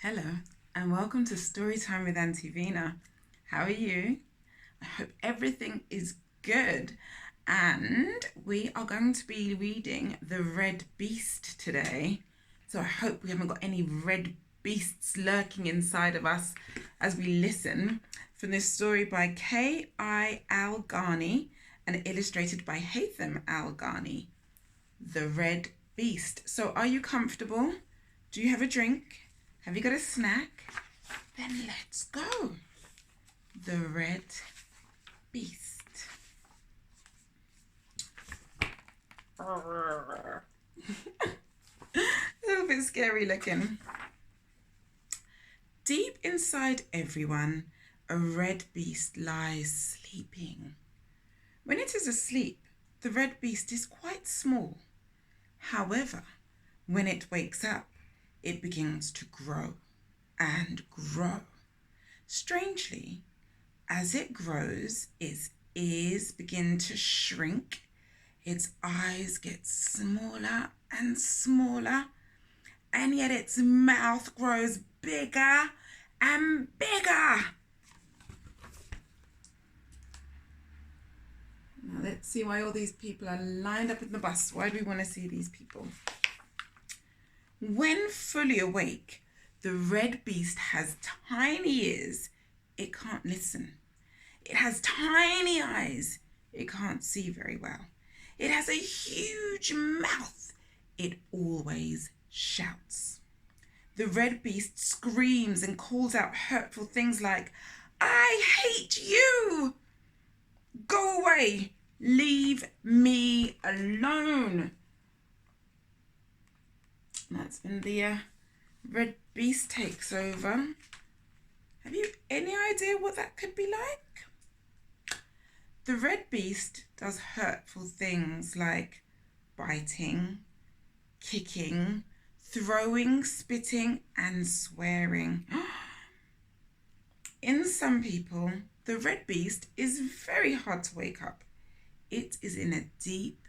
Hello, and welcome to Storytime with Auntie Vina. How are you? I hope everything is good. And we are going to be reading The Red Beast today. So I hope we haven't got any red beasts lurking inside of us as we listen from this story by K.I. Al-Ghani and illustrated by Al-Ghani. The Red Beast. So are you comfortable? Do you have a drink? Have you got a snack? Then let's go. The Red Beast. A little bit scary looking. Deep inside everyone, a red beast lies sleeping. When it is asleep, the red beast is quite small. However, when it wakes up, it begins to grow and grow. Strangely, as it grows, its ears begin to shrink, its eyes get smaller and smaller, and yet its mouth grows bigger and bigger. Now let's see why all these people are lined up in the bus. Why do we want to see these people? When fully awake, the red beast has tiny ears. It can't listen. It has tiny eyes. It can't see very well. It has a huge mouth. It always shouts. The red beast screams and calls out hurtful things like, "I hate you! Go away! Leave me alone!" That's when the red beast takes over. Have you any idea what that could be like? The red beast does hurtful things like biting, kicking, throwing, spitting, and swearing. In some people, the red beast is very hard to wake up. It is in a deep,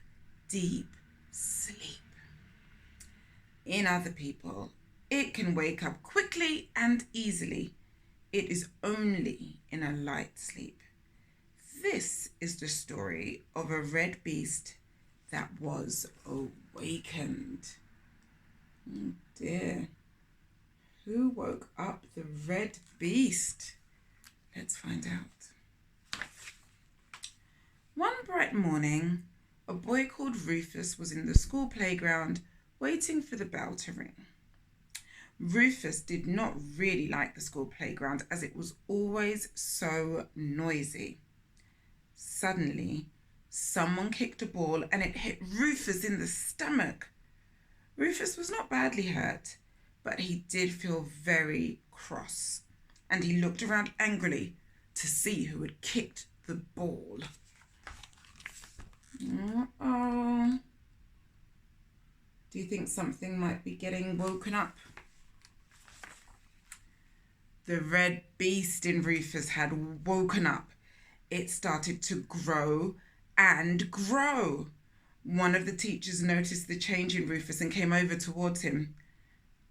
deep sleep. In other people, it can wake up quickly and easily. It is only in a light sleep. This is the story of a red beast that was awakened. Oh dear. Who woke up the red beast? Let's find out. One bright morning, a boy called Rufus was in the school playground waiting for the bell to ring. Rufus did not really like the school playground as it was always so noisy. Suddenly, someone kicked a ball and it hit Rufus in the stomach. Rufus was not badly hurt, but he did feel very cross, and he looked around angrily to see who had kicked the ball. Uh-oh. Do you think something might be getting woken up? The red beast in Rufus had woken up. It started to grow and grow. One of the teachers noticed the change in Rufus and came over towards him.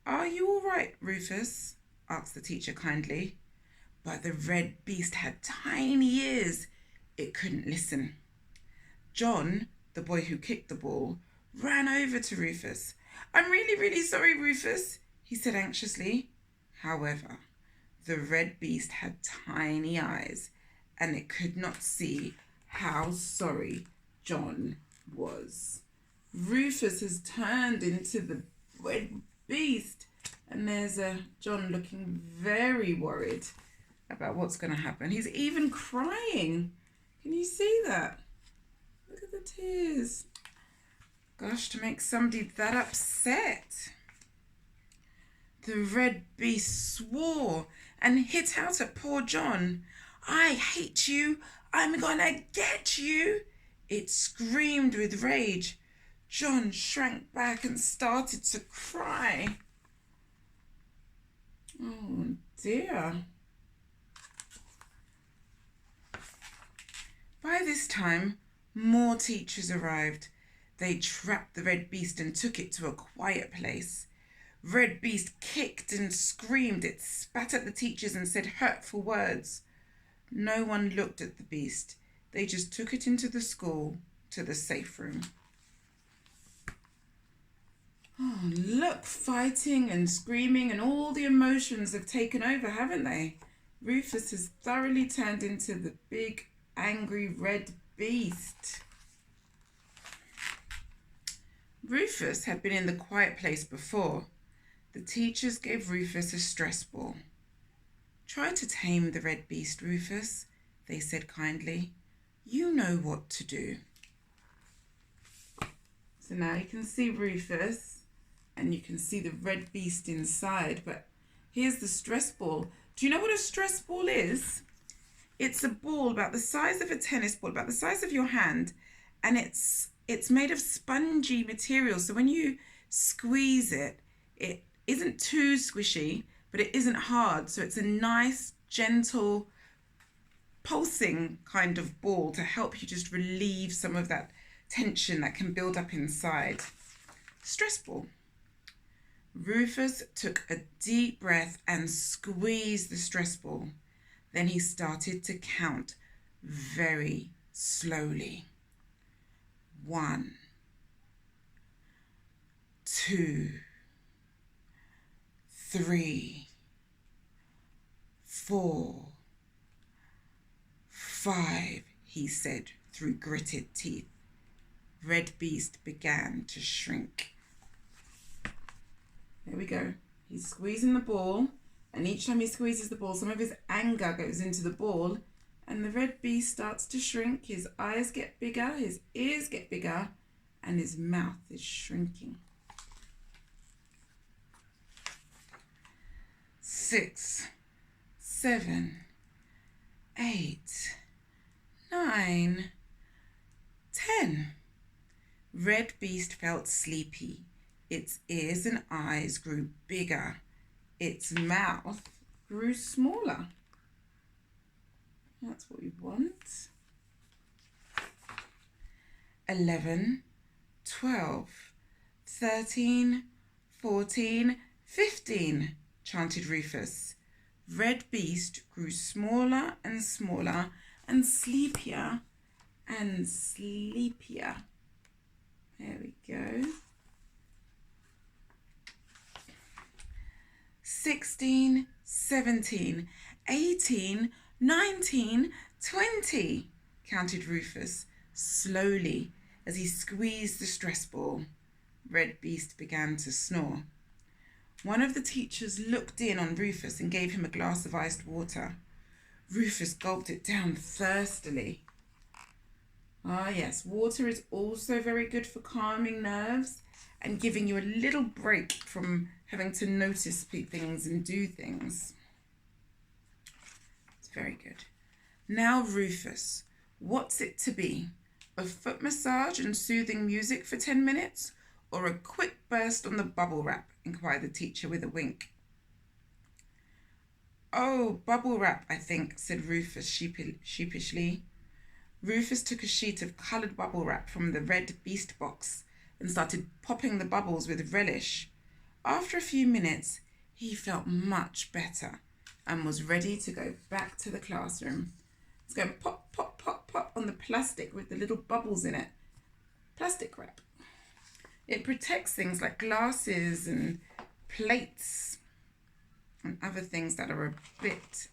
"Are you all right, Rufus?" asked the teacher kindly. But the red beast had tiny ears. It couldn't listen. John, the boy who kicked the ball, ran over to Rufus. "I'm really, really sorry, Rufus," he said anxiously. However, the red beast had tiny eyes, and it could not see how sorry John was. Rufus has turned into the red beast, and there's John looking very worried about what's going to happen. He's even crying. Can you see that? Look at the tears. Gosh, to make somebody that upset. The red beast swore and hit out at poor John. "I hate you. I'm gonna get you." It screamed with rage. John shrank back and started to cry. Oh dear. By this time, more teachers arrived. They trapped the red beast and took it to a quiet place. Red Beast kicked and screamed. It spat at the teachers and said hurtful words. No one looked at the beast. They just took it into the school to the safe room. Oh, look, fighting and screaming and all the emotions have taken over, haven't they? Rufus has thoroughly turned into the big, angry red beast. Rufus had been in the quiet place before. The teachers gave Rufus a stress ball. Try to tame the red beast, Rufus, they said kindly. You know what to do. So now you can see Rufus and you can see the red beast inside, but here's the stress ball. Do you know what a stress ball is? It's a ball about the size of a tennis ball, about the size of your hand, and it's made of spongy material. So when you squeeze it, it isn't too squishy, but it isn't hard. So it's a nice, gentle, pulsing kind of ball to help you just relieve some of that tension that can build up inside. Stress ball. Rufus took a deep breath and squeezed the stress ball. Then he started to count very slowly. 1, 2, 3, 4, 5, he said through gritted teeth. Red Beast began to shrink. There we go. He's squeezing the ball, and each time he squeezes the ball, some of his anger goes into the ball, and the red beast starts to shrink. His eyes get bigger, his ears get bigger, and his mouth is shrinking. 6, 7, 8, 9, 10. Red Beast felt sleepy. Its ears and eyes grew bigger. Its mouth grew smaller. That's what we want. 11, 12, 13, 14, 15, chanted Rufus. Red Beast grew smaller and smaller and sleepier and sleepier. There we go. 16, 17, 18, 19, 20, counted Rufus slowly as he squeezed the stress ball. Red Beast began to snore. One of the teachers looked in on Rufus and gave him a glass of iced water. Rufus gulped it down thirstily. Ah yes, water is also very good for calming nerves and giving you a little break from having to notice things and do things. It's very good. Now, Rufus, what's it to be? A foot massage and soothing music for 10 minutes? Or a quick burst on the bubble wrap? Inquired the teacher with a wink. Oh, bubble wrap, I think, said Rufus sheepishly. Rufus took a sheet of coloured bubble wrap from the red beast box and started popping the bubbles with relish. After a few minutes, he felt much better and was ready to go back to the classroom. He's going pop, pop, pop, pop on the plastic with the little bubbles in it. Plastic wrap. It protects things like glasses and plates and other things that are a bit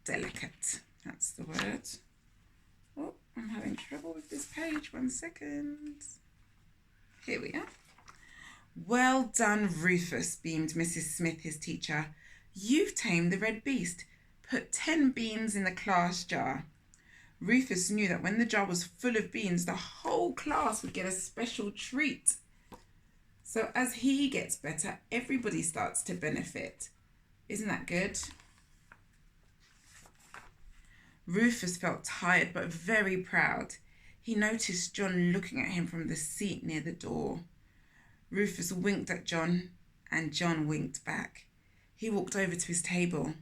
delicate. That's the word. Oh, I'm having trouble with this page. 1 second. Here we are. Well done, Rufus, beamed Mrs. Smith, his teacher. You've tamed the red beast. Put 10 beans in the class jar. Rufus knew that when the jar was full of beans, the whole class would get a special treat. So as he gets better, everybody starts to benefit. Isn't that good? Rufus felt tired but very proud. He noticed John looking at him from the seat near the door. Rufus winked at John, and John winked back. He walked over to his table.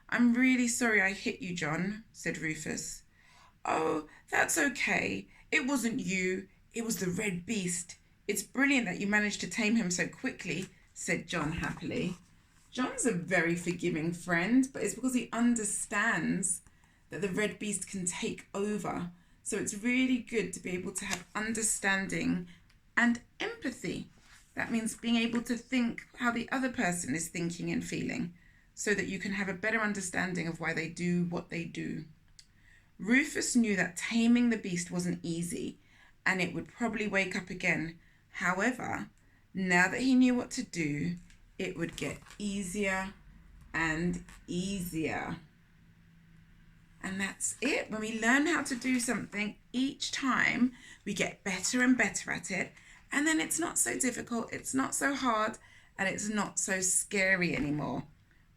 I'm really sorry I hit you, John, said Rufus. Oh, that's okay. It wasn't you. It was the red beast. It's brilliant that you managed to tame him so quickly. said John happily. John's a very forgiving friend, but it's because he understands that the red beast can take over. So it's really good to be able to have understanding and empathy. That means being able to think how the other person is thinking and feeling so that you can have a better understanding of why they do what they do. Rufus knew that taming the beast wasn't easy and it would probably wake up again. However, now that he knew what to do, it would get easier and easier. And that's it. When we learn how to do something each time, we get better and better at it. And then it's not so difficult, it's not so hard, and it's not so scary anymore.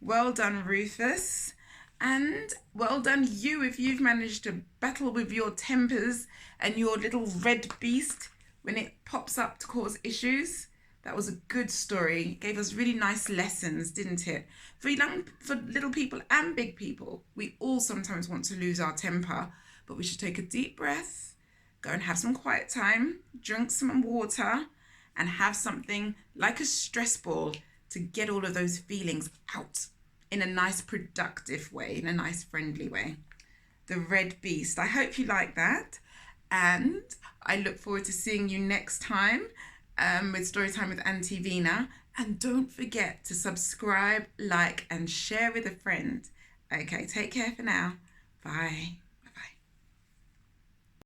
Well done, Rufus. And well done you if you've managed to battle with your tempers and your little red beast when it pops up to cause issues. That was a good story. It gave us really nice lessons, didn't it? For little people and big people, we all sometimes want to lose our temper, but we should take a deep breath, go and have some quiet time, drink some water, and have something like a stress ball to get all of those feelings out in a nice productive way, in a nice friendly way. The red beast. I hope you like that. And I look forward to seeing you next time with Storytime with Auntie Vina. And don't forget to subscribe, like, and share with a friend. Okay, take care for now. Bye.